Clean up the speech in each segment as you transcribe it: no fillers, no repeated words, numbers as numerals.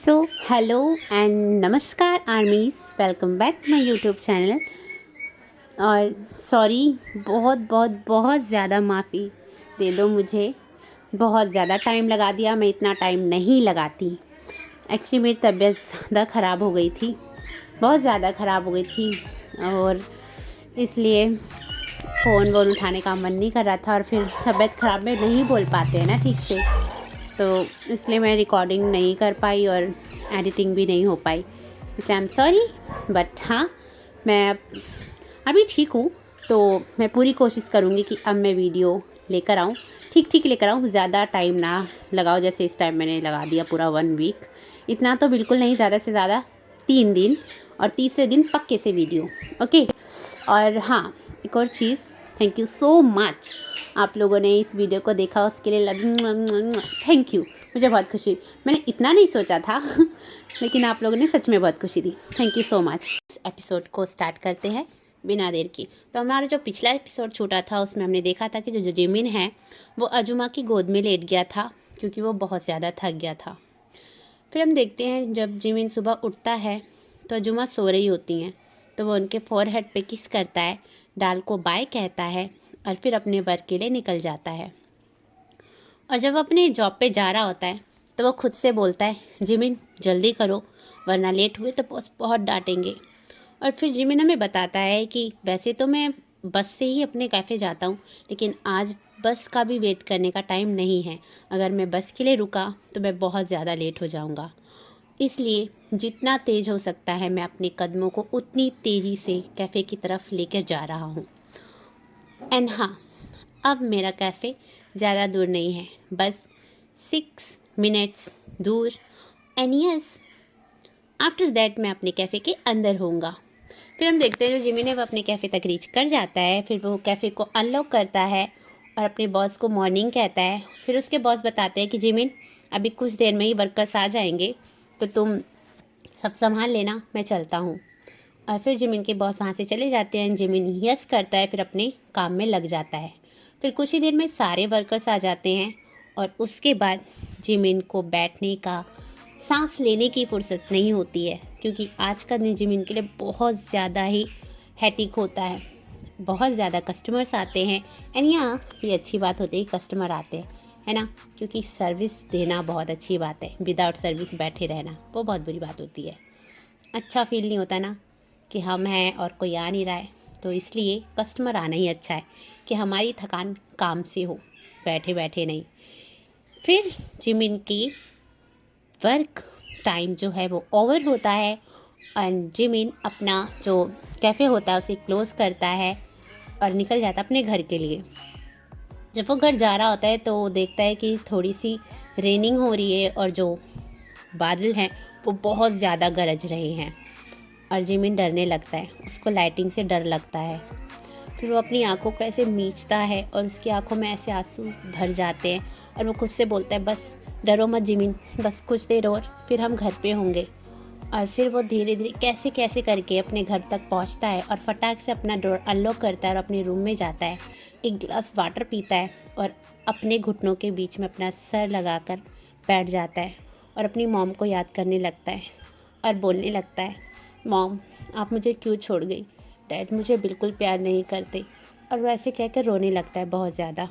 So hello and नमस्कार armies, welcome back my YouTube channel. और sorry, बहुत बहुत बहुत ज़्यादा माफ़ी दे दो मुझे। बहुत ज़्यादा टाइम लगा दिया, मैं इतना टाइम नहीं लगाती। एक्चुअली मेरी तबीयत ज़्यादा ख़राब हो गई थी, बहुत ज़्यादा ख़राब हो गई थी, और इसलिए फ़ोन वोन उठाने का मन नहीं कर रहा था। और फिर तबीयत ख़राब में नहीं बोल पाते हैं ना ठीक से, तो इसलिए मैं रिकॉर्डिंग नहीं कर पाई और एडिटिंग भी नहीं हो पाई, इसलिए आई एम सॉरी। बट हाँ, मैं अभी ठीक हूँ, तो मैं पूरी कोशिश करूँगी कि अब मैं वीडियो लेकर आऊँ, ठीक ठीक लेकर आऊँ। ज़्यादा टाइम ना लगाओ, जैसे इस टाइम मैंने लगा दिया पूरा 1 वीक। इतना तो बिल्कुल नहीं, ज़्यादा से ज़्यादा 3 दिन, और तीसरे दिन पक्के से वीडियो। ओके। और हाँ, एक और चीज़, थैंक यू सो मच, आप लोगों ने इस वीडियो को देखा, उसके लिए थैंक यू। मुझे बहुत खुशी, मैंने इतना नहीं सोचा था लेकिन आप लोगों ने सच में बहुत खुशी दी, thank you so much. Episode को स्टार्ट करते हैं बिना देर की। तो हमारा जो पिछला एपिसोड छूटा था, उसमें हमने देखा था कि जो जिमिन है वो अजुमा की गोद में लेट गया था, क्योंकि वो बहुत ज़्यादा थक गया था। फिर हम देखते हैं जब जिमिन सुबह उठता है तो अजुमा सो रही होती हैं, तो वो उनके फोरहेड पे किस करता है, डाल को बाय कहता है, और फिर अपने वर्क के लिए निकल जाता है। और जब वो अपने जॉब पे जा रहा होता है तो वो खुद से बोलता है, जिमिन जल्दी करो वरना लेट हुए तो बॉस बहुत डांटेंगे। और फिर जिमिन हमें बताता है कि वैसे तो मैं बस से ही अपने कैफ़े जाता हूँ, लेकिन आज बस का भी वेट करने का टाइम नहीं है। अगर मैं बस के लिए रुका तो मैं बहुत ज़्यादा लेट हो जाऊँगा, इसलिए जितना तेज़ हो सकता है मैं अपने कदमों को उतनी तेज़ी से कैफ़े की तरफ लेकर जा रहा हूँ। एंड हाँ, अब मेरा कैफ़े ज़्यादा दूर नहीं है, बस 6 मिनट्स दूर। एंड यस, आफ्टर दैट मैं अपने कैफ़े के अंदर होऊंगा। फिर हम देखते हैं जो जिमिन है वो अपने कैफ़े तक रीच कर जाता है। फिर वो कैफ़े को अनलॉक करता है और अपने बॉस को मॉर्निंग कहता है। फिर उसके बॉस बताते हैं कि जिमिन, अभी कुछ देर में ही वर्कर्स आ जाएंगे, तो तुम सब संभाल लेना, मैं चलता हूँ। और फिर जिमिन के बॉस वहाँ से चले जाते हैं। जिमिन यस करता है, फिर अपने काम में लग जाता है। फिर कुछ ही देर में सारे वर्कर्स आ जाते हैं, और उसके बाद जिमिन को बैठने का, सांस लेने की फुर्सत नहीं होती है, क्योंकि आज का दिन जिमिन के लिए बहुत ज़्यादा ही हैटिक होता है। बहुत ज़्यादा कस्टमर्स आते हैं। एंड यहाँ ये अच्छी बात होती है, कस्टमर आते हैं, है ना, क्योंकि सर्विस देना बहुत अच्छी बात है। विदाउट सर्विस बैठे रहना वो बहुत बुरी बात होती है। अच्छा फील नहीं होता ना कि हम हैं और कोई आ नहीं रहा है, तो इसलिए कस्टमर आना ही अच्छा है कि हमारी थकान काम से हो, बैठे बैठे नहीं। फिर जिमिन की वर्क टाइम जो है वो ओवर होता है, और जिमिन अपना जो कैफ़े होता है उसे क्लोज़ करता है और निकल जाता है अपने घर के लिए। जब वो घर जा रहा होता है तो वो देखता है कि थोड़ी सी रेनिंग हो रही है, और जो बादल हैं वो बहुत ज़्यादा गरज रहे हैं, और जिमिन डरने लगता है, उसको लाइटिंग से डर लगता है। फिर वो अपनी आंखों को ऐसे मींचता है और उसकी आंखों में ऐसे आंसू भर जाते हैं, और वो खुद से बोलता है, बस डरो मत जिमिन, बस कुछ देर और फिर हम घर पे होंगे। और फिर वो धीरे धीरे कैसे कैसे करके अपने घर तक पहुंचता है, और फटाक से अपना डोर अनलॉक करता है और अपने रूम में जाता है, एक गिलास वाटर पीता है, और अपने घुटनों के बीच में अपना सर लगाकर बैठ जाता है, और अपनी मॉम को याद करने लगता है, और बोलने लगता है, मॉम आप मुझे क्यों छोड़ गई, डैड मुझे बिल्कुल प्यार नहीं करते। और वैसे कहकर रोने लगता है बहुत ज़्यादा।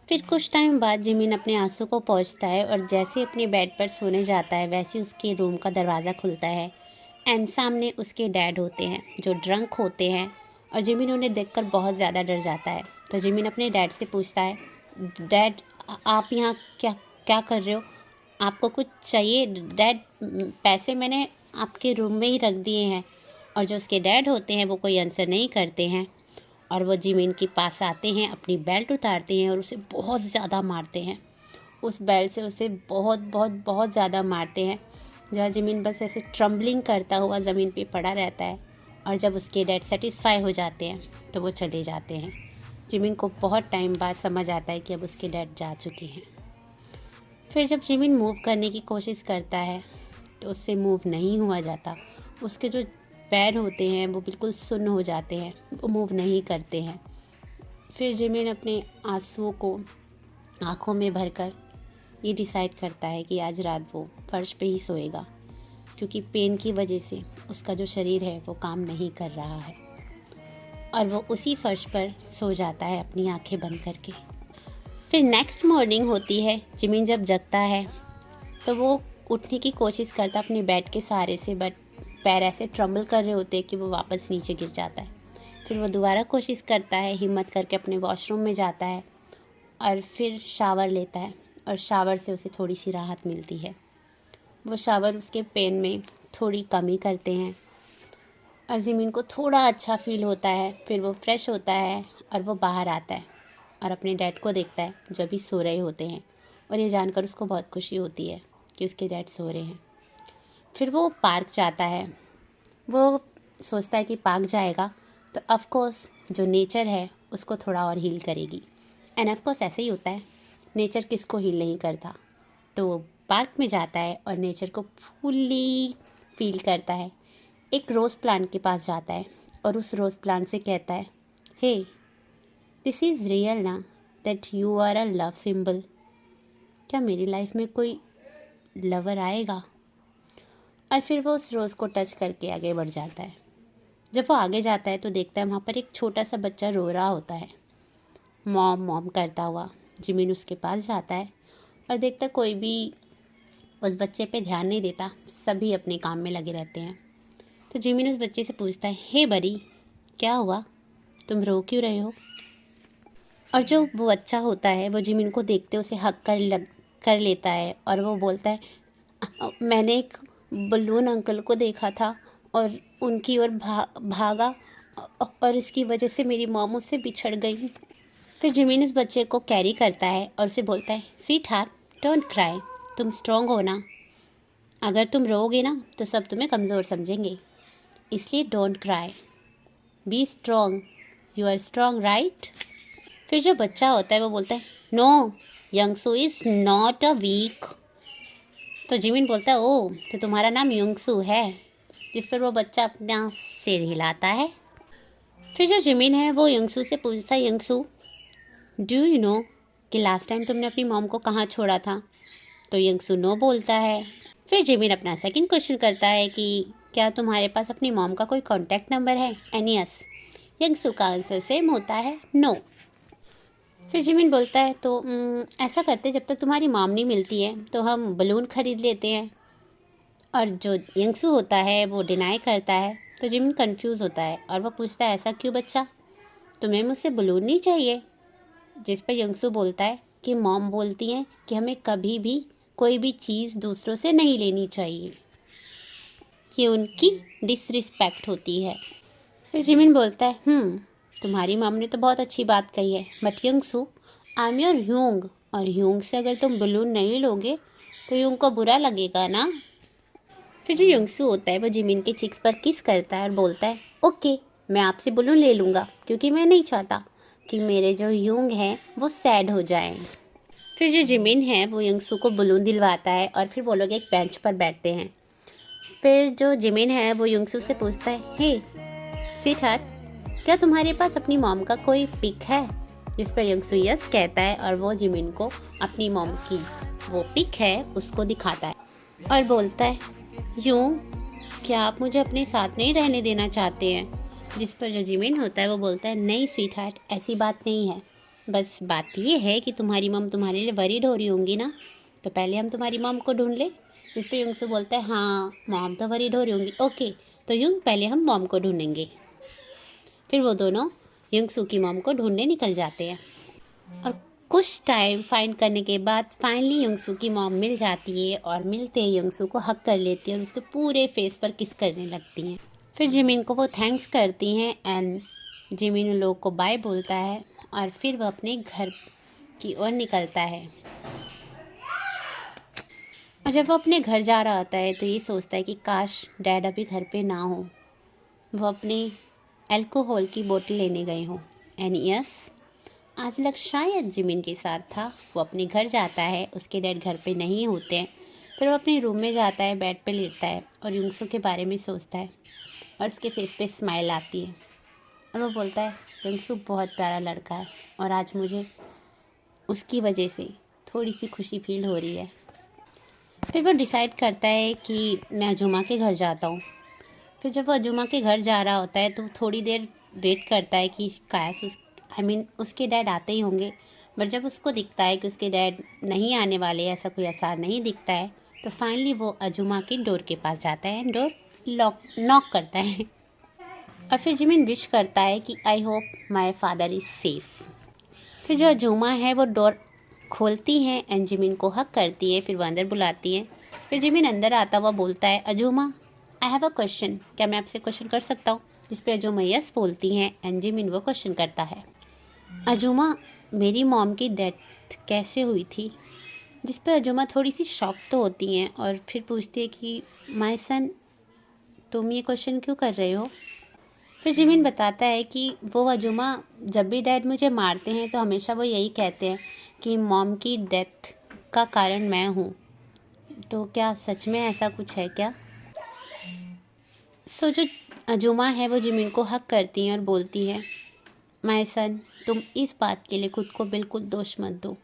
फिर कुछ टाइम बाद जिमिन अपने आंसू को पोंछता है, और जैसे अपने बेड पर सोने जाता है वैसे उसके रूम का दरवाज़ा खुलता है, एंड सामने उसके डैड होते हैं जो ड्रंक होते हैं, और जिमिन उन्हें देखकर बहुत ज़्यादा डर जाता है। तो जिमिन अपने डैड से पूछता है, डैड आप यहाँ क्या क्या कर रहे हो, आपको कुछ चाहिए डैड, पैसे मैंने आपके रूम में ही रख दिए हैं। और जो उसके डैड होते हैं वो कोई आंसर नहीं करते हैं, और वो जिमिन के पास आते हैं, अपनी बेल्ट उतारते हैं और उसे बहुत ज़्यादा मारते हैं। उस बेल्ट से उसे बहुत बहुत बहुत ज़्यादा मारते हैं, जहाँ जिमिन बस ऐसे ट्रम्बलिंग करता हुआ ज़मीन पे पड़ा रहता है। और जब उसके डैड सेटिस्फाई हो जाते हैं तो वो चले जाते हैं। जिमिन को बहुत टाइम बाद समझ आता है कि अब उसके डैड जा चुके हैं। फिर जब जिमिन मूव करने की कोशिश करता है तो उससे मूव नहीं हुआ जाता। उसके जो पैर होते हैं वो बिल्कुल सुन्न हो जाते हैं, वो मूव नहीं करते हैं। फिर जिमिन अपने आंसुओं को आँखों में भरकर ये डिसाइड करता है कि आज रात वो फर्श पे ही सोएगा, क्योंकि पेन की वजह से उसका जो शरीर है वो काम नहीं कर रहा है। और वो उसी फर्श पर सो जाता है अपनी आंखें बंद करके। फिर नेक्स्ट मॉर्निंग होती है। जिमिन जब जगता है तो वो उठने की कोशिश करता अपने बेड के सहारे से, बट पैर ऐसे ट्रम्बल कर रहे होते हैं कि वो वापस नीचे गिर जाता है। फिर वो दोबारा कोशिश करता है, हिम्मत करके अपने वॉशरूम में जाता है और फिर शावर लेता है, और शावर से उसे थोड़ी सी राहत मिलती है। वो शावर उसके पेन में थोड़ी कमी करते हैं और जिमिन को थोड़ा अच्छा फील होता है। फिर वो फ्रेश होता है और वो बाहर आता है और अपने डैड को देखता है जो अभी सो रहे होते हैं, और ये जानकर उसको बहुत खुशी होती है कि उसके डैड सो रहे हैं। फिर वो पार्क जाता है। वो सोचता है कि पार्क जाएगा तो ऑफ कोर्स जो नेचर है उसको थोड़ा और हील करेगी। एंड ऑफ कोर्स ऐसे ही होता है, नेचर किसको हील नहीं करता। तो वो पार्क में जाता है और नेचर को फुल्ली फील करता है। एक रोज़ प्लांट के पास जाता है और उस रोज़ प्लांट से कहता है, हे दिस इज़ रियल ना, that you are a love symbol. क्या मेरी लाइफ में कोई लवर आएगा? और फिर वो उस रोज़ को टच करके आगे बढ़ जाता है। जब वो आगे जाता है तो देखता है वहाँ पर एक छोटा सा बच्चा रो रहा होता है, मॉम मॉम करता हुआ। जिमिन उसके पास जाता है और देखता कोई भी उस बच्चे पे ध्यान नहीं देता, सभी अपने काम में लगे रहते हैं। तो जिमिन उस बच्चे से पूछता है, हे बड़ी, क्या हुआ, तुम रो क्यों रहे हो? और जो वो बच्चा होता है वो जिमिन को देखते उसे हक कर लेता है और वो बोलता है, मैंने एक बलून अंकल को देखा था और उनकी ओर भागा और इसकी वजह से मेरी मॉम मुझसे बिछड़ गई। फिर जिमिन उस बच्चे को कैरी करता है और उसे बोलता है, स्वीट हार्ट डोंट क्राई, तुम स्ट्रॉन्ग हो ना। अगर तुम रोओगे ना तो सब तुम्हें कमज़ोर समझेंगे, इसलिए don't cry, be strong, you are strong right. फिर जो बच्चा होता है वो बोलता है, no, Youngsoo is not a weak. तो जिमिन बोलता है, ओ तो तुम्हारा नाम यंगसू है। जिस पर वो बच्चा अपना सिर हिलाता है। फिर जो जिमिन है वो यंगसू से पूछता है, यंगसू डू यू नो कि लास्ट टाइम तुमने अपनी मॉम को कहाँ छोड़ा था? तो यंगसू नो बोलता है। फिर जिमिन अपना सेकंड क्वेश्चन करता है कि क्या तुम्हारे पास अपनी मॉम का कोई कॉन्टैक्ट नंबर है? एंड यस, यंगसू का आंसर सेम होता है, नो। फिर जिमिन बोलता है, तो ऐसा करते, जब तक तुम्हारी मॉम नहीं मिलती है तो हम बलून खरीद लेते हैं। और जो यंगसू होता है वो डिनाई करता है। तो जिमिन कंफ्यूज होता है और वो पूछता है, ऐसा क्यों बच्चा, तुम्हें मुझसे बलून नहीं चाहिए? जिस पर यंगसू बोलता है कि मॉम बोलती हैं कि हमें कभी भी कोई भी चीज़ दूसरों से नहीं लेनी चाहिए, ये उनकी डिसरिस्पेक्ट होती है। फिर जिमिन बोलता है, तुम्हारी मॉम ने तो बहुत अच्छी बात कही है, बट यंगसू आई एम योर ह्यूंग, और ह्यूंग से अगर तुम बलून नहीं लोगे तो ह्यूंग को बुरा लगेगा ना। फिर जो यंगसू होता है वो जिमिन के चिक्स पर किस करता है और बोलता है, ओके मैं आपसे बलून ले लूँगा, क्योंकि मैं नहीं चाहता कि मेरे जो ह्यूंग हैं वो सैड हो जाएं। फिर जो जिमिन है वो यंगसू को बलून दिलवाता है और फिर वो लोग एक बेंच पर बैठते हैं। फिर जो जिमिन है वो यंगसू से पूछता है, हे स्वीट हार्ट, क्या तुम्हारे पास अपनी मॉम का कोई पिक है? जिस पर यंगसू यस कहता है और वो जिमिन को अपनी मॉम की वो पिक है उसको दिखाता है और बोलता है, यूं क्या आप मुझे अपने साथ नहीं रहने देना चाहते हैं? जिस पर जो जिमिन होता है वो बोलता है, नहीं स्वीट हार्ट, ऐसी बात नहीं है, बस बात ये है कि तुम्हारी मॉम तुम्हारे लिए वरीड हो रही होंगी ना, तो पहले हम तुम्हारी मॉम को ढूंढ ले। जिस पर यंगसू बोलता है, हाँ मॉम तो वरीड हो रही होंगी, ओके तो यूं पहले हम मॉम को ढूंढेंगे। फिर वो दोनों यंगसू की मॉम को ढूंढने निकल जाते हैं और कुछ टाइम फाइंड करने के बाद फाइनली यंगसू की मॉम मिल जाती है और मिलते ही यंगसू को हक कर लेती है और उसके पूरे फेस पर किस करने लगती हैं। फिर जिमिन को वो थैंक्स करती हैं एंड जिमिन उन लोगों को बाय बोलता है और फिर वो अपने घर की ओर निकलता है। और जब वो अपने घर जा रहा होता है तो ये सोचता है कि काश डैड अभी घर पे ना हो, वो अपनी अल्कोहल की बोतल लेने गए हों। एंड यस, आज लग शायद जिमिन के साथ था। वो अपने घर जाता है, उसके डैड घर पे नहीं होते हैं। फिर वो अपने रूम में जाता है, बेड पे लेटता है और यंगसू के बारे में सोचता है और उसके फेस पे स्माइल आती है और वो बोलता है, यंगसू बहुत प्यारा लड़का है और आज मुझे उसकी वजह से थोड़ी सी खुशी फील हो रही है। फिर वो डिसाइड करता है कि मैं अजूमा के घर जाता हूँ। फिर जब वो अजूमा के घर जा रहा होता है तो थोड़ी देर वेट करता है कि काश उसके डैड आते ही होंगे। बट जब उसको दिखता है कि उसके डैड नहीं आने वाले, ऐसा कोई आसार नहीं दिखता है, तो फाइनली वो अजूमा के डोर के पास जाता है, डोर नॉक करता है। और फिर जिमिन विश करता है कि I hope my father is safe. फिर जो अजूमा है वो डोर खोलती हैं एंड जिमिन को हक करती है। फिर वो अंदर बुलाती है। फिर जिमिन अंदर आता हुआ बोलता है, अजूमा आई हैव अ क्वेश्चन, क्या मैं आपसे क्वेश्चन कर सकता हूँ? जिस पे अजूमा यस बोलती हैं एंड जिमिन वो क्वेश्चन करता है, अजूमा मेरी मॉम की डेथ कैसे हुई थी? जिस पे अजूमा थोड़ी सी शॉक तो होती हैं और फिर पूछती है कि माय सन, तुम ये क्वेश्चन क्यों कर रहे हो? फिर जिमिन बताता है कि वो अजूमा जब भी डैड मुझे मारते हैं तो हमेशा वो यही कहते हैं कि मॉम की डेथ का कारण मैं हूँ। तो क्या सच में ऐसा कुछ है क्या? सो जो अजूमा है वो जिमिन को हक करती हैं और बोलती है, माय सन, तुम इस बात के लिए खुद को बिल्कुल दोष मत दो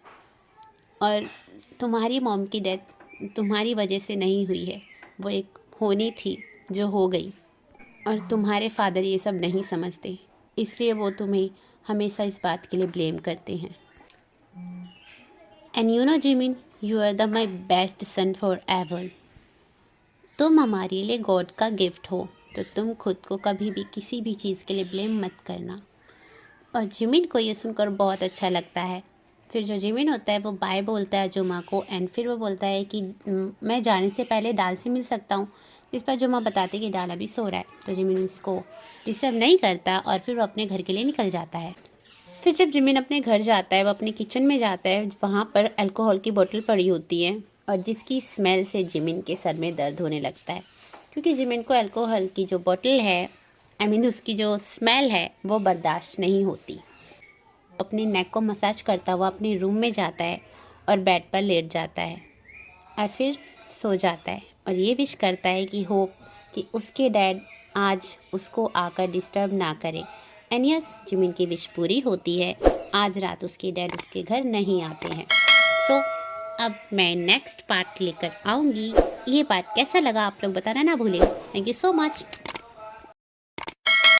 और तुम्हारी मॉम की डेथ तुम्हारी वजह से नहीं हुई है। वो एक होनी थी जो हो गई और तुम्हारे फादर ये सब नहीं समझते, इसलिए वो तुम्हें हमेशा इस बात के लिए ब्लेम करते हैं। And you know Jimin, you are the my best son forever. तुम हमारे लिए गॉड का गिफ्ट हो, तो तुम खुद को कभी भी किसी भी चीज़ के लिए ब्लेम मत करना। और जिमिन को ये सुनकर बहुत अच्छा लगता है। फिर जो जिमिन होता है वो बाय बोलता है अजूमा को एंड फिर वो बोलता है कि मैं जाने से पहले डाल से मिल सकता हूँ। जिस पर अजूमा बताते कि डाल अभी सो रहा है, तो जिमिन उसको डिस्टर्ब नहीं करता और फिर वो अपने घर के लिए निकल जाता है। फिर जब जिमिन अपने घर जाता है, वो अपने किचन में जाता है, वहाँ पर अल्कोहल की बोतल पड़ी होती है और जिसकी स्मेल से जिमिन के सर में दर्द होने लगता है, क्योंकि जिमिन को अल्कोहल की जो बोतल है, उसकी जो स्मेल है वो बर्दाश्त नहीं होती। अपने नेक को मसाज करता हुआ अपने रूम में जाता है और बेड पर लेट जाता है और फिर सो जाता है और ये विश करता है कि होप कि उसके डैड आज उसको आकर डिस्टर्ब ना करे। एंड यस, जिमिन की विश पूरी होती है। आज रात उसके डैड उसके घर नहीं आते हैं। सो अब मैं नेक्स्ट पार्ट लेकर आऊँगी। ये पार्ट कैसा लगा आप लोग बताना ना भूलें। Thank you so much.